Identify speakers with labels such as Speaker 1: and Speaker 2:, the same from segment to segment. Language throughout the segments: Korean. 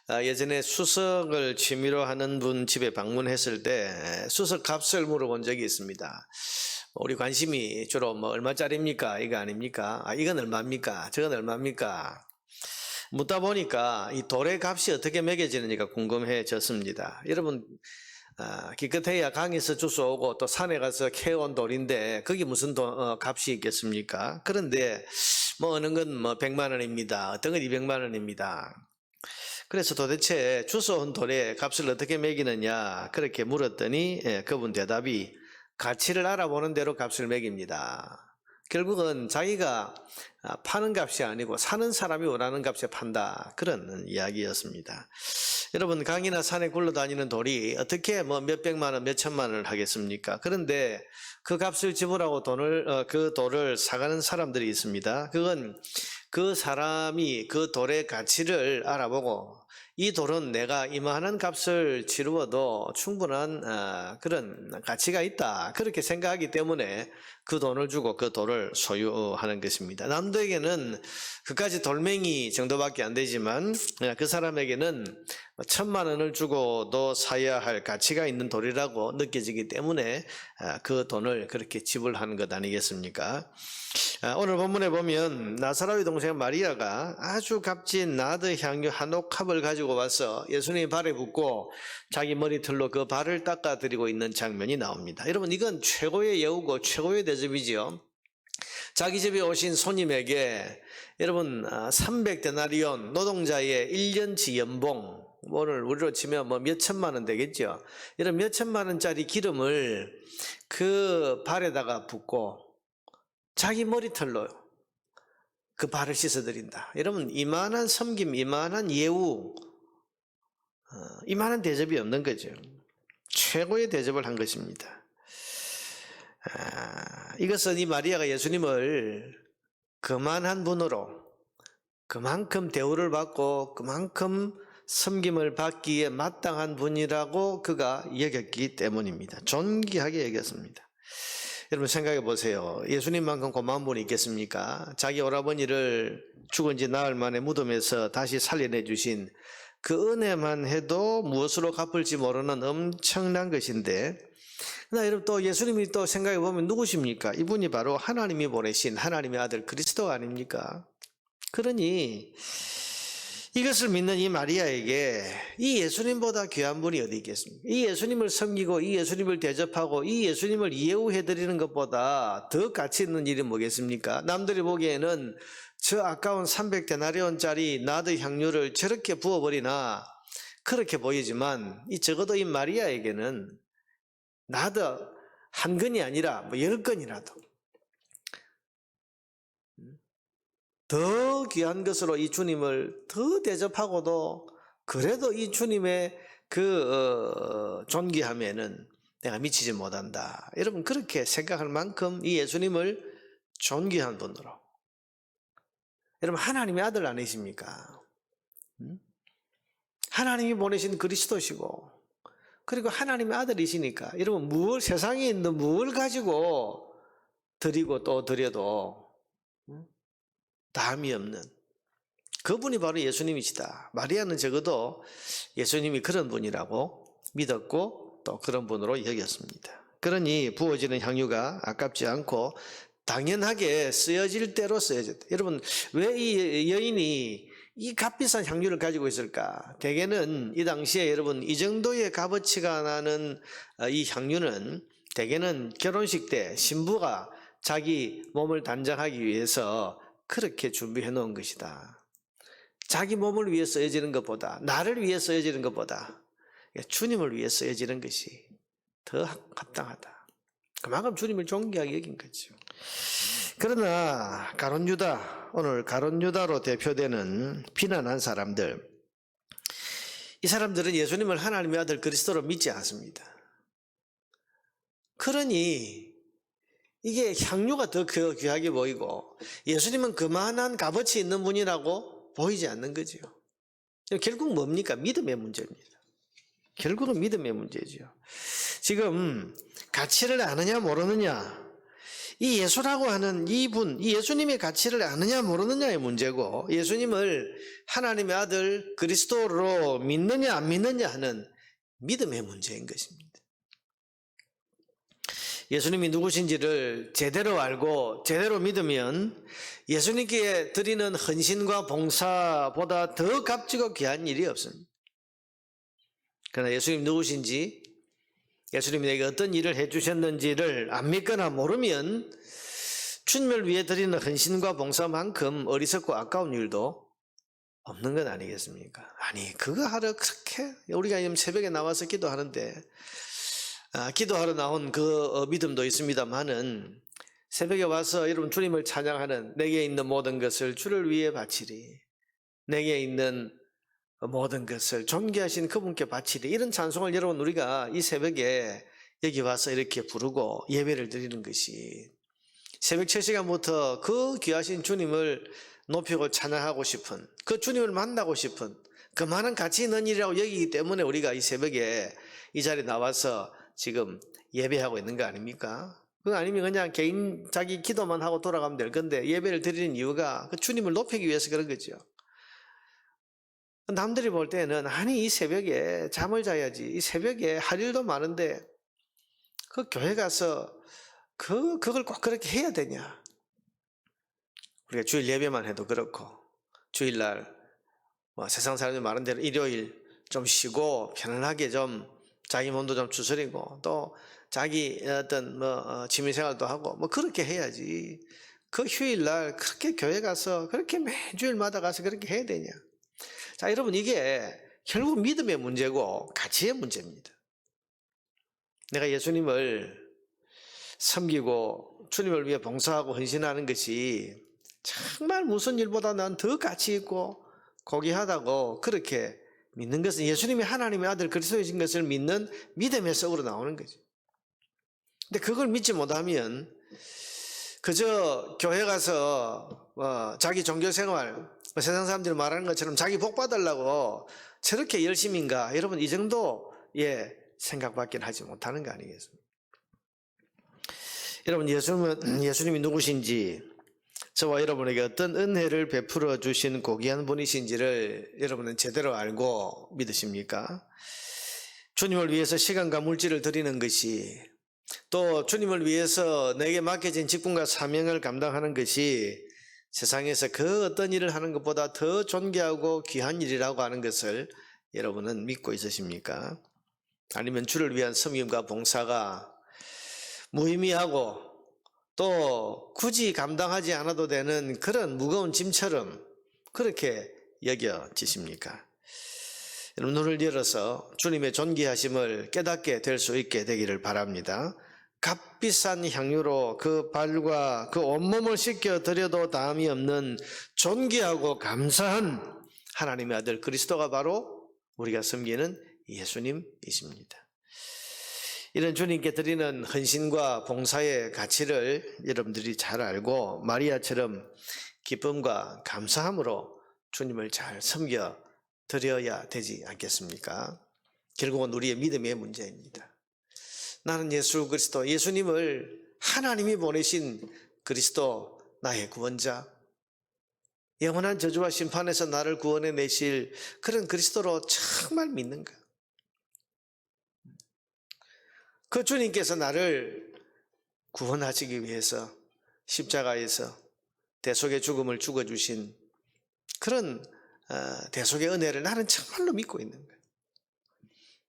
Speaker 1: 예전에 수석을 취미로 하는 분 집에 방문했을 때 수석 값을 물어본 적이 있습니다. 우리 관심이 주로 뭐 얼마짜리입니까? 이거 아닙니까? 이건 얼마입니까? 저건 얼마입니까? 묻다 보니까 이 돌의 값이 어떻게 매겨지는지가 궁금해졌습니다. 여러분, 기껏해야 강에서 주워오고 또 산에 가서 캐온 돌인데 거기 무슨 값이 있겠습니까? 그런데 뭐 어느 건 뭐 100만 원입니다. 어떤 건 200만 원입니다. 그래서 도대체 주워온 돌의 값을 어떻게 매기느냐 그렇게 물었더니 그분 대답이 가치를 알아보는 대로 값을 매깁니다. 결국은 자기가 파는 값이 아니고 사는 사람이 원하는 값에 판다, 그런 이야기였습니다. 여러분, 강이나 산에 굴러다니는 돌이 어떻게 뭐 몇백만 원, 몇천만 원을 하겠습니까? 그런데 그 값을 지불하고 그 돌을 사가는 사람들이 있습니다. 그건 그 사람이 그 돌의 가치를 알아보고 이 돌은 내가 이만한 값을 치루어도 충분한 그런 가치가 있다, 그렇게 생각하기 때문에 그 돈을 주고 그 돌을 소유하는 것입니다. 남들에게는 그까지 돌멩이 정도밖에 안 되지만 그 사람에게는 1,000만 원을 주고도 사야 할 가치가 있는 돌이라고 느껴지기 때문에 그 돈을 그렇게 지불하는 것 아니겠습니까? 오늘 본문에 보면 나사로의 동생 마리아가 아주 값진 나드 향유 한 옥합을 가지고 와서 예수님 발에 붓고 자기 머리털로 그 발을 닦아드리고 있는 장면이 나옵니다. 여러분, 이건 최고의 예우고 최고의 대접이지요. 자기 집에 오신 손님에게 여러분 300데나리온 노동자의 1년치 연봉, 오늘 우리로 치면 뭐 몇천만 원 되겠죠. 이런 몇천만 원짜리 기름을 그 발에다가 붓고 자기 머리털로 그 발을 씻어드린다. 여러분, 이만한 섬김, 이만한 예우, 이만한 대접이 없는 거죠. 최고의 대접을 한 것입니다. 이것은 이 마리아가 예수님을 그만한 분으로, 그만큼 대우를 받고 그만큼 섬김을 받기에 마땅한 분이라고 그가 여겼기 때문입니다. 존귀하게 여겼습니다. 여러분, 생각해 보세요. 예수님만큼 고마운 분이 있겠습니까? 자기 오라버니를 죽은 지 나흘 만에 무덤에서 다시 살려내 주신 그 은혜만 해도 무엇으로 갚을지 모르는 엄청난 것인데, 그러나 여러분, 또 예수님이 또 생각해 보면 누구십니까? 이분이 바로 하나님이 보내신 하나님의 아들 그리스도 아닙니까? 그러니 이것을 믿는 이 마리아에게 이 예수님보다 귀한 분이 어디 있겠습니까? 이 예수님을 섬기고 이 예수님을 대접하고 이 예수님을 예우해드리는 것보다 더 가치 있는 일이 뭐겠습니까? 남들이 보기에는 저 아까운 300데나리온짜리 나드 향유를 저렇게 부어버리나 그렇게 보이지만 적어도 이 마리아에게는 나드 한 건이 아니라 뭐 10건이라도 더 귀한 것으로 이 주님을 더 대접하고도 그래도 이 주님의 그 존귀함에는 내가 미치지 못한다. 여러분, 그렇게 생각할 만큼 이 예수님을 존귀한 분으로, 여러분, 하나님의 아들 아니십니까? 하나님이 보내신 그리스도시고, 그리고 하나님의 아들이시니까 여러분, 세상에 있는 뭘 가지고 드리고 또 드려도 다함이 없는 그분이 바로 예수님이시다. 마리아는 적어도 예수님이 그런 분이라고 믿었고 또 그런 분으로 여겼습니다. 그러니 부어지는 향유가 아깝지 않고 당연하게 쓰여질 대로 쓰여졌다. 여러분, 왜 이 여인이 이 값비싼 향유를 가지고 있을까? 대개는 이 당시에 여러분, 이 정도의 값어치가 나는 이 향유는 대개는 결혼식 때 신부가 자기 몸을 단장하기 위해서 그렇게 준비해 놓은 것이다. 자기 몸을 위해 쓰여지는 것보다, 나를 위해 쓰여지는 것보다 주님을 위해 쓰여지는 것이 더 합당하다. 그만큼 주님을 존귀하게 여긴 거죠. 그러나 가룟 유다, 오늘 가룟 유다로 대표되는 비난한 사람들, 이 사람들은 예수님을 하나님의 아들 그리스도로 믿지 않습니다. 그러니 이게 향유가 더 귀하게 보이고 예수님은 그만한 값어치 있는 분이라고 보이지 않는 거죠. 결국 뭡니까? 믿음의 문제입니다. 결국은 믿음의 문제죠. 지금 가치를 아느냐 모르느냐, 이 예수라고 하는 이분, 이 예수님의 가치를 아느냐 모르느냐의 문제고, 예수님을 하나님의 아들 그리스도로 믿느냐 안 믿느냐 하는 믿음의 문제인 것입니다. 예수님이 누구신지를 제대로 알고 제대로 믿으면 예수님께 드리는 헌신과 봉사보다 더 값지고 귀한 일이 없습니다. 그러나 예수님 누구신지, 예수님이 내게 어떤 일을 해주셨는지를 안 믿거나 모르면 주님을 위해 드리는 헌신과 봉사만큼 어리석고 아까운 일도 없는 건 아니겠습니까? 아니, 그거 하러 그렇게 우리가 지금 새벽에 나와서 기도하는데, 기도하러 나온 그 믿음도 있습니다만은, 새벽에 와서 여러분 주님을 찬양하는 내게 있는 모든 것을 주를 위해 바치리, 내게 있는 모든 것을 존귀하신 그분께 바치리, 이런 찬송을 여러분 우리가 이 새벽에 여기 와서 이렇게 부르고 예배를 드리는 것이 새벽 3시간부터 그 귀하신 주님을 높이고 찬양하고 싶은, 그 주님을 만나고 싶은 그 많은 가치 있는 일이라고 여기기 때문에 우리가 이 새벽에 이 자리에 나와서 지금 예배하고 있는 거 아닙니까? 그거 아니면 그냥 개인 자기 기도만 하고 돌아가면 될 건데, 예배를 드리는 이유가 그 주님을 높이기 위해서 그런 거죠. 남들이 볼 때는 아니 이 새벽에 잠을 자야지, 이 새벽에 할 일도 많은데 그 교회 가서 그걸 꼭 그렇게 해야 되냐. 우리가 주일 예배만 해도 그렇고, 주일날 세상 사람들이 말하는 대로 일요일 좀 쉬고 편안하게 좀 자기 몸도 좀 추스리고 또 자기 어떤 취미생활도 하고 그렇게 해야지, 그 휴일날 그렇게 교회 가서 그렇게 매주일마다 가서 그렇게 해야 되냐. 자, 여러분, 이게 결국 믿음의 문제고 가치의 문제입니다. 내가 예수님을 섬기고 주님을 위해 봉사하고 헌신하는 것이 정말 무슨 일보다 난 더 가치 있고 고귀하다고 그렇게 믿는 것은 예수님이 하나님의 아들 그리스도이신 것을 믿는 믿음의 속으로 나오는 거죠. 근데 그걸 믿지 못하면 그저 교회 가서 자기 종교생활, 세상 사람들이 말하는 것처럼 자기 복 받으려고 저렇게 열심인가, 여러분 이 정도 생각밖에 하지 못하는 거 아니겠습니까? 여러분, 예수님이 누구신지, 저와 여러분에게 어떤 은혜를 베풀어 주신 고귀한 분이신지를 여러분은 제대로 알고 믿으십니까? 주님을 위해서 시간과 물질을 드리는 것이, 또 주님을 위해서 내게 맡겨진 직분과 사명을 감당하는 것이 세상에서 그 어떤 일을 하는 것보다 더 존귀하고 귀한 일이라고 하는 것을 여러분은 믿고 있으십니까? 아니면 주를 위한 섬김과 봉사가 무의미하고 또 굳이 감당하지 않아도 되는 그런 무거운 짐처럼 그렇게 여겨지십니까? 여러분, 눈을 열어서 주님의 존귀하심을 깨닫게 될 수 있게 되기를 바랍니다. 값비싼 향유로 그 발과 그 온몸을 씻겨 드려도 담이 없는 존귀하고 감사한 하나님의 아들 그리스도가 바로 우리가 섬기는 예수님이십니다. 이런 주님께 드리는 헌신과 봉사의 가치를 여러분들이 잘 알고 마리아처럼 기쁨과 감사함으로 주님을 잘 섬겨 드려야 되지 않겠습니까? 결국은 우리의 믿음의 문제입니다. 나는 예수 그리스도, 예수님을 하나님이 보내신 그리스도, 나의 구원자, 영원한 저주와 심판에서 나를 구원해 내실 그런 그리스도로 정말 믿는가? 그 주님께서 나를 구원하시기 위해서 십자가에서 대속의 죽음을 죽어주신 그런 대속의 은혜를 나는 정말로 믿고 있는 거예요.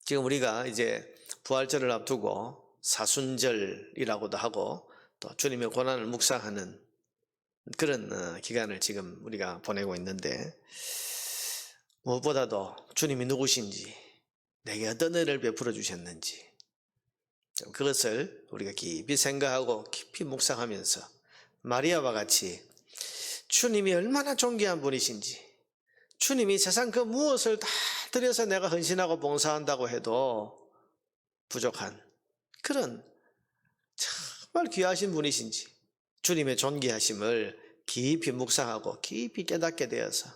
Speaker 1: 지금 우리가 이제 부활절을 앞두고 사순절이라고도 하고 또 주님의 고난을 묵상하는 그런 기간을 지금 우리가 보내고 있는데, 무엇보다도 주님이 누구신지, 내게 어떤 은혜를 베풀어 주셨는지 그것을 우리가 깊이 생각하고 깊이 묵상하면서 마리아와 같이 주님이 얼마나 존귀한 분이신지, 주님이 세상 그 무엇을 다 들여서 내가 헌신하고 봉사한다고 해도 부족한 그런 정말 귀하신 분이신지, 주님의 존귀하심을 깊이 묵상하고 깊이 깨닫게 되어서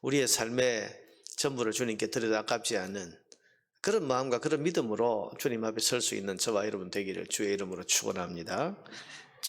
Speaker 1: 우리의 삶의 전부를 주님께 드려도 아깝지 않은 그런 마음과 그런 믿음으로 주님 앞에 설 수 있는 저와 여러분 되기를 주의 이름으로 축원합니다.